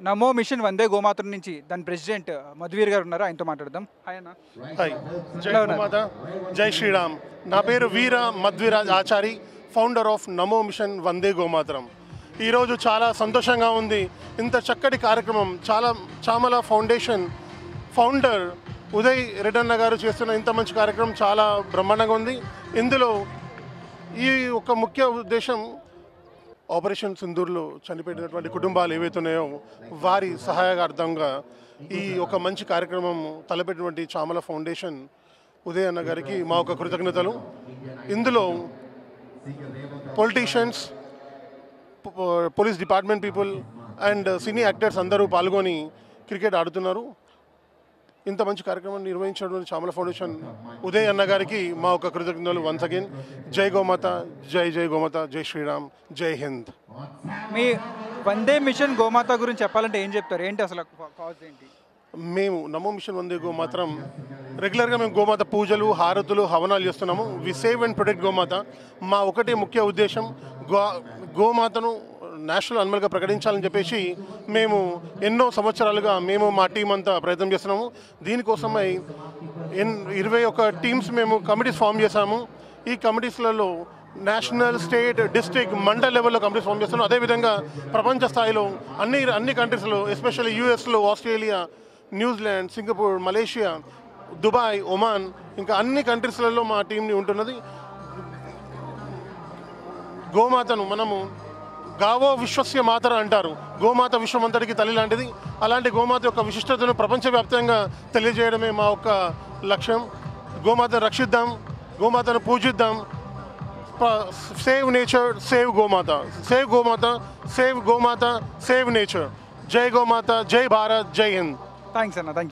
నమో machine వందే గోమాతృ నుంచి దాని president మధువీర్ గారు ఉన్నారు, ఆయనతో మాట్లాడదాం. హాయ్ అన్న. హాయ్, జై గోమాత, జై శ్రీరామ్. నా పేరు వీర మధ్విరాజ్ Achari, founder of Namo machine వందే గోమాతరం. ఈరోజు చాలా సంతోషంగా ఉంది. ఇంత చక్కటి కార్యక్రమం చామల ఫౌండేషన్ ఫౌండర్ ఉదయ్ రెడ్డన్న గారు చేస్తున్న ఇంత మంచి కార్యక్రమం చాలా బ్రహ్మాండంగా ఉంది. ఇందులో ఈ ఒక ముఖ్య ఉద్దేశం ఆపరేషన్ సింధూర్లో చనిపోయినటువంటి కుటుంబాలు ఏవైతే ఉన్నాయో వారి సహాయార్థంగా ఈ ఒక మంచి కార్యక్రమం తలపెట్టినటువంటి చామల ఫౌండేషన్ ఉదయ్ అన్న గారికి మా ఒక కృతజ్ఞతలు. ఇందులో politicians, police department people and cine actors అందరూ పాల్గొని క్రికెట్ ఆడుతున్నారు. ఇంత మంచి కార్యక్రమం నిర్వహించినటువంటి చామల ఫౌండేషన్ ఉదయ్ అన్న గారికి మా ఒక కృతజ్ఞతలు. వన్స్ అగైన్ జై గోమాత, జై జై గోమాత, జై శ్రీరామ్, జై హింద్. మీ వందే మిషన్ గోమాత గురించి చెప్పాలంటే ఏం చెప్తారు? ఏంటి అసలు కాజ్ ఏంటి? మేము నమో మిషన్ వందే గోమాతరం రెగ్యులర్గా మేము గోమాత పూజలు, హారతులు, హవనాలు చేస్తున్నాము. వి సేవ్ అండ్ ప్రొటెక్ట్ గోమాత. మా ఒకటే ముఖ్య ఉద్దేశం గోమాతను నేషనల్ అనిమల్గా ప్రకటించాలని చెప్పేసి మేము ఎన్నో సంవత్సరాలుగా మేము మా టీం అంతా ప్రయత్నం చేస్తున్నాము. దీనికోసమై 21 టీమ్స్ మేము కమిటీస్ ఫామ్ చేశాము. ఈ కమిటీస్లలో నేషనల్, స్టేట్, డిస్ట్రిక్ట్, మండల్ లెవెల్లో కమిటీస్ ఫామ్ చేస్తున్నాం. అదేవిధంగా ప్రపంచ స్థాయిలో అన్ని కంట్రీస్లో, ఎస్పెషల్లీ యూఎస్లో, Australia, New Zealand, Singapore, Malaysia, Dubai, Oman, ఇంకా అన్ని కంట్రీస్లలో మా టీంని ఉంటున్నది. గోమాతను మనము గావో విశ్వస్య మాతర అంటారు. గోమాత విశ్వమంతటికి తల్లి లాంటిది. అలాంటి గోమాత యొక్క విశిష్టతను ప్రపంచవ్యాప్తంగా తెలియజేయడమే మా యొక్క లక్ష్యం. గోమాతను రక్షిద్దాం, గోమాతను పూజిద్దాం. సేవ్ నేచర్, సేవ్ గోమాత. సేవ్ గోమాత, సేవ్ గోమాత, సేవ్ నేచర్. జై గోమాత, జై భారత్, జై హింద్. థ్యాంక్స్ అన్న. థ్యాంక్